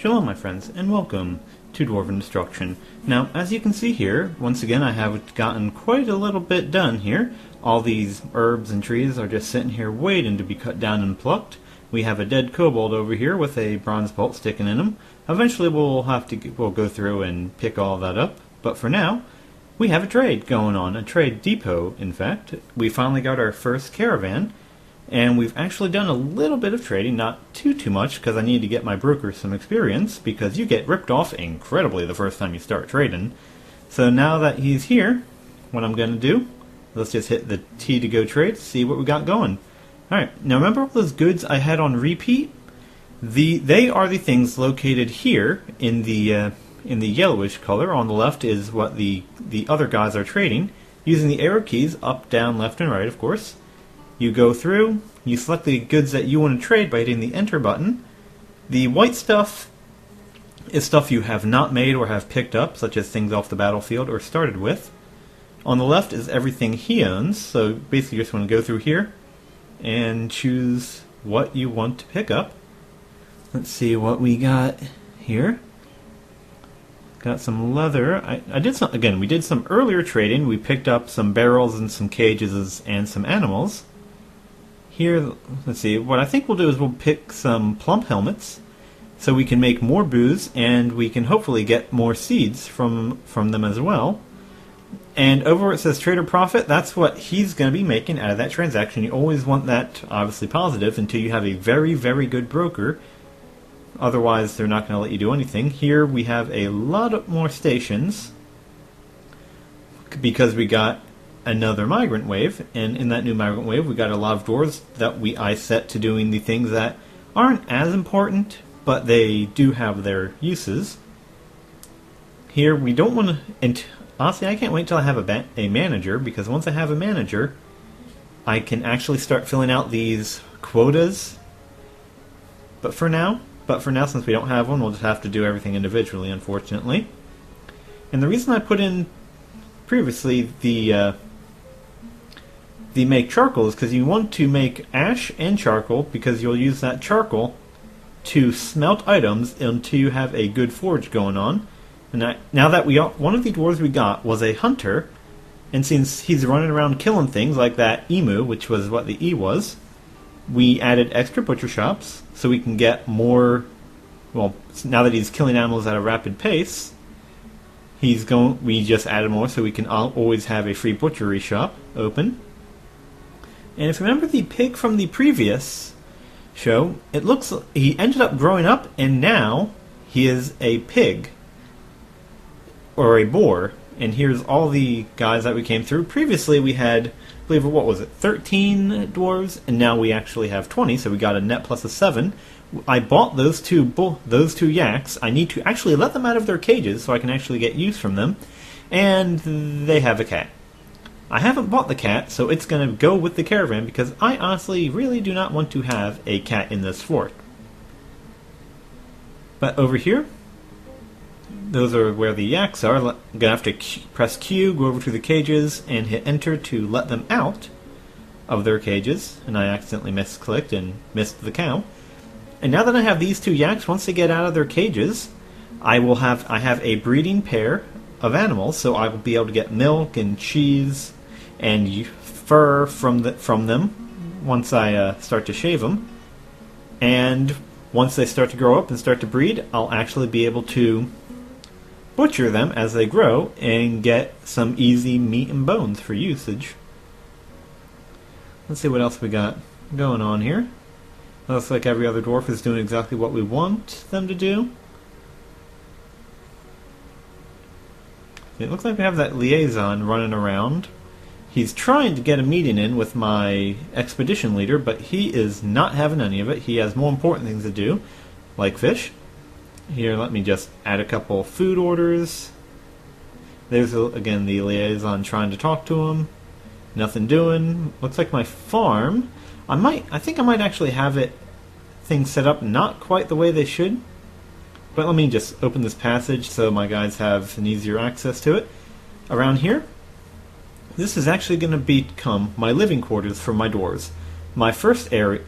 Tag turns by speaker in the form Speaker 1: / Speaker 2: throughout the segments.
Speaker 1: Shalom my friends, and welcome to Dwarven Destruction. Now, as you can see here, once again I have gotten quite a little bit done here. All these herbs and trees are just sitting here waiting to be cut down and plucked. We have a dead kobold over here with a bronze bolt sticking in him. Eventually we'll go through and pick all that up, but for now, we have a trade going on, a trade depot in fact. We finally got our first caravan, and we've actually done a little bit of trading, not too much, because I need to get my broker some experience, because you get ripped off incredibly the first time you start trading. So now that he's here, what I'm going to do, let's just hit the T to go trade, see what we got going. Alright, now remember all those goods I had on repeat? They are the things located here in the yellowish color. On the left is what the other guys are trading, using the arrow keys, up, down, left, and right, of course. You go through, you select the goods that you want to trade by hitting the enter button. The white stuff is stuff you have not made or have picked up, such as things off the battlefield or started with. On the left is everything he owns, so basically you just want to go through here and choose what you want to pick up. Let's see what we got here. Got some leather. We did some earlier trading. We picked up some barrels and some cages and some animals. Here, let's see, what I think we'll do is we'll pick some plump helmets so we can make more booze, and we can hopefully get more seeds from them as well. And over where it says trader profit, that's what he's going to be making out of that transaction. You always want that obviously positive until you have a very, very good broker. Otherwise, they're not going to let you do anything. Here we have a lot more stations because we got another migrant wave, and in that new migrant wave we got a lot of dwarves that I set to doing the things that aren't as important, but they do have their uses. Here we don't want to, and honestly I can't wait till I have a manager, because once I have a manager I can actually start filling out these quotas. But for now, since we don't have one, we'll just have to do everything individually, unfortunately. And the reason I put in previously the make charcoal is because you want to make ash and charcoal, because you'll use that charcoal to smelt items until you have a good forge going on. And now that one of the dwarves we got was a hunter, and since he's running around killing things like that emu, which was what the E was, we added extra butcher shops so we can get more. Well, now that he's killing animals at a rapid pace, we just added more so we can always have a free butchery shop open. And if you remember the pig from the previous show, it looks he ended up growing up and now he is a pig or a boar. And here's all the guys that we came through. Previously we had, I believe, what was it, 13 dwarves, and now we actually have 20, so we got a net plus of 7. I bought those two yaks. I need to actually let them out of their cages so I can actually get use from them. And they have a cat. I haven't bought the cat, so it's going to go with the caravan, because I honestly really do not want to have a cat in this fort. But over here, those are where the yaks are. I'm going to have to press Q, go over to the cages, and hit enter to let them out of their cages. And I accidentally misclicked and missed the cow. And now that I have these two yaks, once they get out of their cages, I have a breeding pair of animals, so I will be able to get milk and cheese and fur from them once I start to shave them. And once they start to grow up and start to breed, I'll actually be able to butcher them as they grow and get some easy meat and bones for usage. Let's see what else we got going on here. Looks like every other dwarf is doing exactly what we want them to do. It looks like we have that liaison running around. He's trying to get a meeting in with my expedition leader, but he is not having any of it. He has more important things to do, like fish. Here, let me just add a couple food orders. There's, again, the liaison trying to talk to him. Nothing doing. Looks like my farm. I think I might actually have things set up not quite the way they should. But let me just open this passage so my guys have an easier access to it. Around here, this is actually going to become my living quarters for my dwarves. my first area,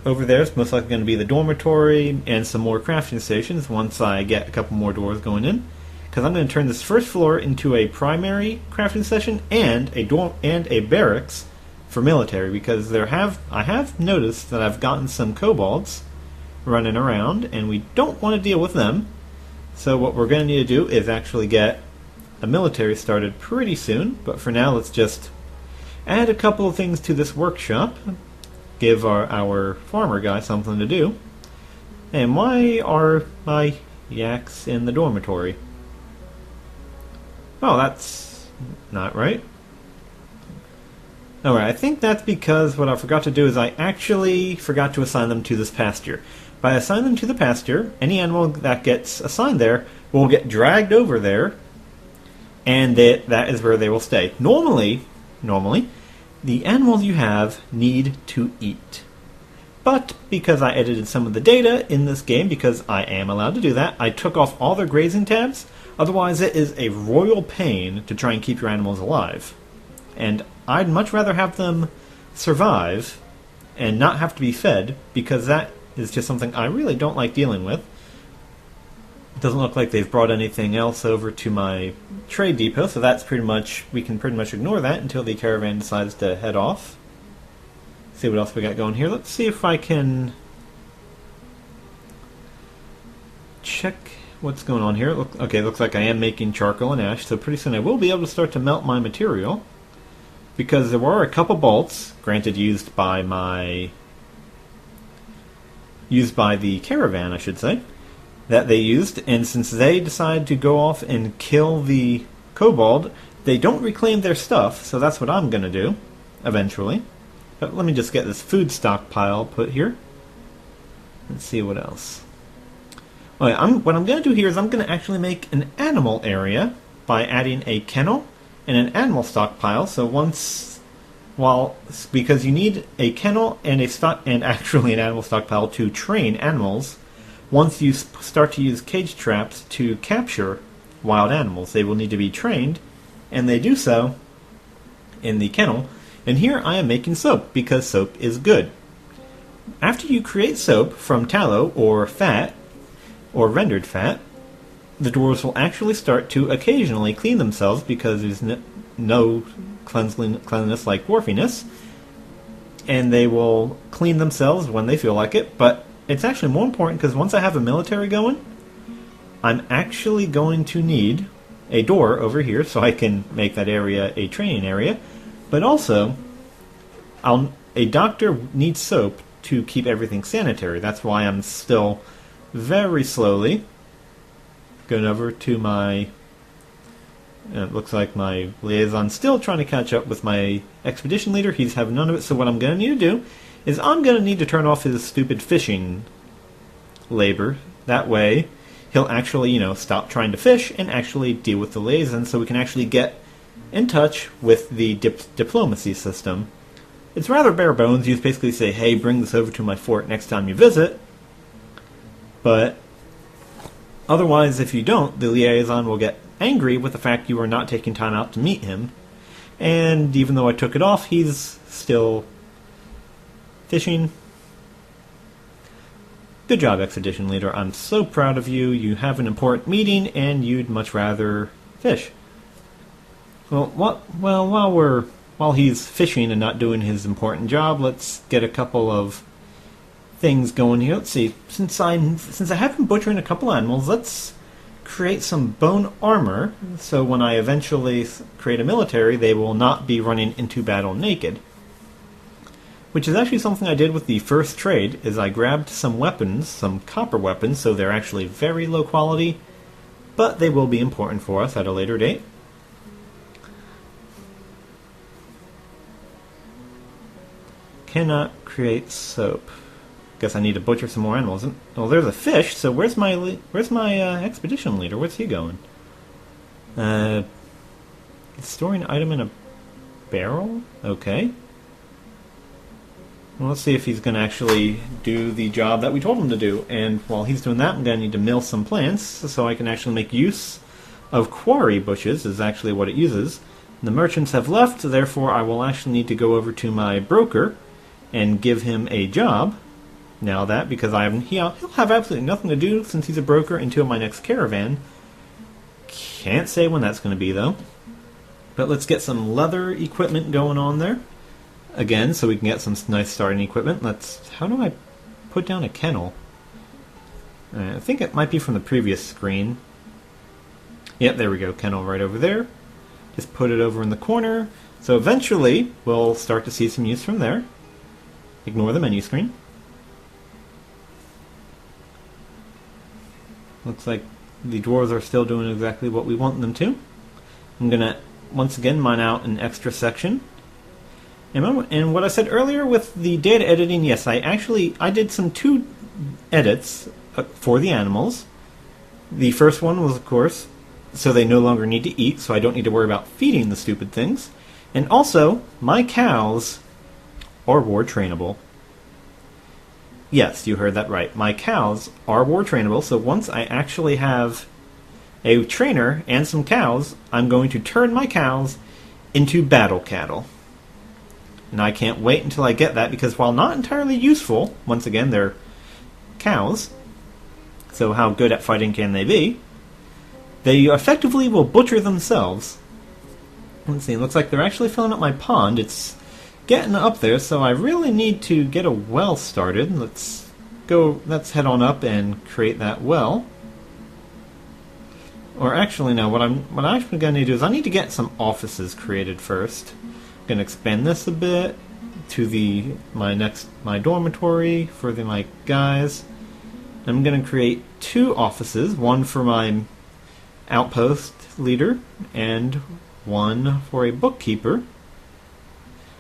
Speaker 1: over there is most likely going to be the dormitory and some more crafting stations once I get a couple more doors going in. Because I'm going to turn this first floor into a primary crafting station and a dorm and a barracks for military. Because I have noticed that I've gotten some kobolds running around, and we don't want to deal with them. So what we're going to need to do is actually get a military started pretty soon. But for now, let's just add a couple of things to this workshop. Give our farmer guy something to do. And why are my yaks in the dormitory? Oh, that's not right. Alright, I think that's because what I forgot to do is I actually forgot to assign them to this pasture. By assigning them to the pasture, any animal that gets assigned there will get dragged over there, and that is where they will stay. Normally, the animals you have need to eat. But because I edited some of the data in this game, because I am allowed to do that, I took off all their grazing tabs. Otherwise, it is a royal pain to try and keep your animals alive. And I'd much rather have them survive and not have to be fed, because that is just something I really don't like dealing with. It doesn't look like they've brought anything else over to my trade depot, so we can pretty much ignore that until the caravan decides to head off. See what else we got going here. Let's see if I can check what's going on here. Okay, looks like I am making charcoal and ash, so pretty soon I will be able to start to melt my material. Because there were a couple bolts, granted used by the caravan, I should say, that they used, and since they decided to go off and kill the kobold, they don't reclaim their stuff, so that's what I'm going to do, eventually. But let me just get this food stockpile put here. Let's see what else. Okay, what I'm going to do here is I'm going to actually make an animal area by adding a kennel and an animal stockpile. So because you need a kennel and actually an animal stockpile to train animals. Once you start to use cage traps to capture wild animals, they will need to be trained, and they do so in the kennel. And here I am making soap, because soap is good. After you create soap from tallow or fat, or rendered fat, the dwarves will actually start to occasionally clean themselves, because there's no cleanliness like dwarfiness, and they will clean themselves when they feel like it. But it's actually more important, because once I have a military going, I'm actually going to need a door over here so I can make that area a training area. But also, a doctor needs soap to keep everything sanitary. That's why I'm still very slowly going over to my... it looks like my liaison still trying to catch up with my expedition leader. He's having none of it, so what I'm going to need to do is I'm going to need to turn off his stupid fishing labor. That way, he'll actually, stop trying to fish and actually deal with the liaison, so we can actually get in touch with the diplomacy system. It's rather bare bones. You basically say, hey, bring this over to my fort next time you visit. But otherwise, if you don't, the liaison will get angry with the fact you are not taking time out to meet him. And even though I took it off, he's still fishing. Good job, expedition leader. I'm so proud of you. You have an important meeting, and you'd much rather fish. Well, while he's fishing and not doing his important job, let's get a couple of things going here. Let's see. Since I have been butchering a couple animals, let's create some bone armor, so when I eventually create a military, they will not be running into battle naked. Which is actually something I did with the first trade, is I grabbed some weapons, some copper weapons, so they're actually very low quality, but they will be important for us at a later date. Cannot create soap. Guess I need to butcher some more animals. Well, there's a fish, so where's my expedition leader? Where's he going? Storing an item in a barrel? Okay. Well, let's see if he's going to actually do the job that we told him to do. And while he's doing that, I'm going to need to mill some plants so I can actually make use of quarry bushes, is actually what it uses. The merchants have left, therefore I will actually need to go over to my broker and give him a job. Now that, because he'll have absolutely nothing to do since he's a broker until my next caravan. Can't say when that's going to be, though. But let's get some leather equipment going on there. Again, so we can get some nice starting equipment. How do I put down a kennel? I think it might be from the previous screen. Yep, there we go. Kennel right over there. Just put it over in the corner. So eventually, we'll start to see some use from there. Ignore the menu screen. Looks like the dwarves are still doing exactly what we want them to. I'm going to, once again, mine out an extra section. And what I said earlier with the data editing, yes, I did some 2 edits for the animals. The first one was, of course, so they no longer need to eat, so I don't need to worry about feeding the stupid things. And also, my cows are war trainable. Yes, you heard that right. My cows are war trainable, so once I actually have a trainer and some cows, I'm going to turn my cows into battle cattle. And I can't wait until I get that, because while not entirely useful, once again, they're cows, so how good at fighting can they be? They effectively will butcher themselves. Let's see, it looks like they're actually filling up my pond. It's getting up there, so I really need to get a well started. Let's head on up and create that well. Or actually, no, what I'm actually going to do is I need to get some offices created first. I'm going to expand this a bit to my dormitory for my guys. I'm going to create 2 offices, one for my outpost leader and one for a bookkeeper.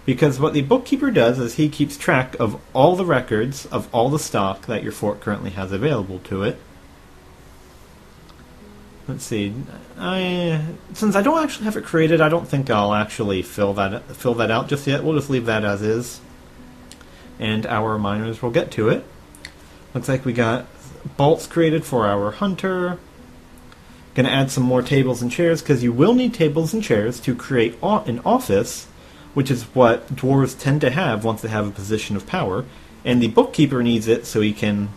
Speaker 1: Because what the bookkeeper does is he keeps track of all the records of all the stock that your fort currently has available to it. Let's see. Since I don't actually have it created, I don't think I'll actually fill that out just yet. We'll just leave that as is, and our miners will get to it. Looks like we got bolts created for our hunter. Going to add some more tables and chairs, because you will need tables and chairs to create an office, which is what dwarves tend to have once they have a position of power. And the bookkeeper needs it so he can...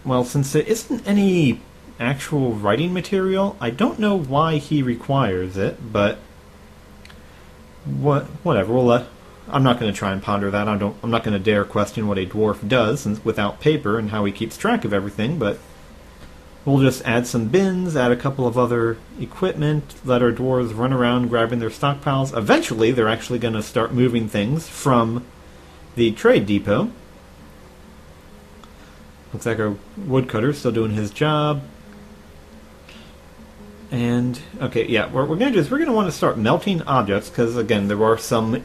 Speaker 1: Well, since there isn't any actual writing material, I don't know why he requires it, but whatever. I'm not going to try and ponder that. I'm not going to dare question what a dwarf does without paper and how he keeps track of everything, but we'll just add some bins, add a couple of other equipment, let our dwarves run around grabbing their stockpiles. Eventually, they're actually going to start moving things from the trade depot. Looks like our woodcutter's still doing his job. And, okay, yeah, what we're going to do is we're going to want to start melting objects, because, again, there are some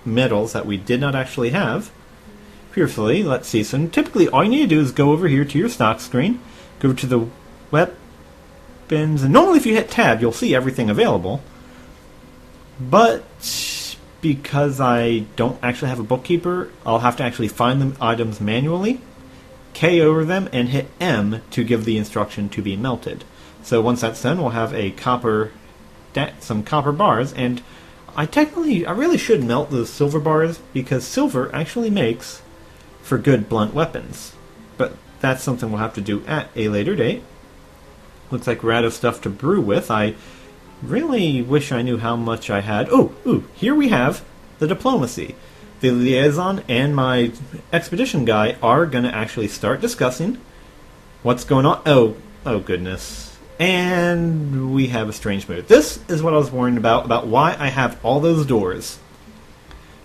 Speaker 1: metals that we did not actually have previously. Let's see, so typically all you need to do is go over here to your stock screen, go to the weapons, and normally if you hit tab, you'll see everything available. But because I don't actually have a bookkeeper, I'll have to actually find the items manually, K over them, and hit M to give the instruction to be melted. So once that's done, we'll have some copper bars, and I really should melt those silver bars, because silver actually makes for good blunt weapons. But that's something we'll have to do at a later date. Looks like we're out of stuff to brew with. I really wish I knew how much I had. Ooh, here we have the diplomacy. The liaison and my expedition guy are going to actually start discussing what's going on. Oh goodness. And we have a strange mood. This is what I was warned about why I have all those doors.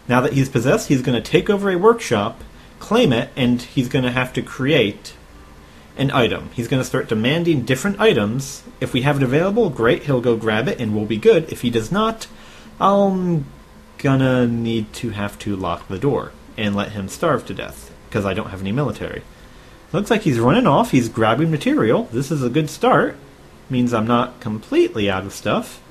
Speaker 1: Now that he's possessed, he's going to take over a workshop, claim it, and he's going to have to create an item. He's going to start demanding different items. If we have it available, great, he'll go grab it and we'll be good. If he does not, I'm gonna need to have to lock the door and let him starve to death, because I don't have any military. Looks like he's running off. He's grabbing material. This is a good start. Means I'm not completely out of stuff.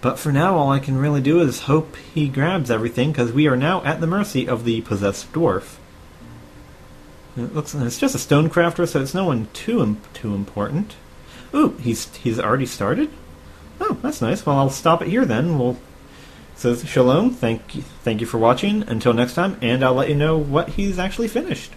Speaker 1: But for now, all I can really do is hope he grabs everything, because we are now at the mercy of the possessed dwarf. It looks like it's just a stonecrafter, so it's no one too important. Ooh, he's already started? Oh, that's nice. Well, I'll stop it here then. We'll Says Shalom, thank you for watching. Until next time, and I'll let you know what he's actually finished.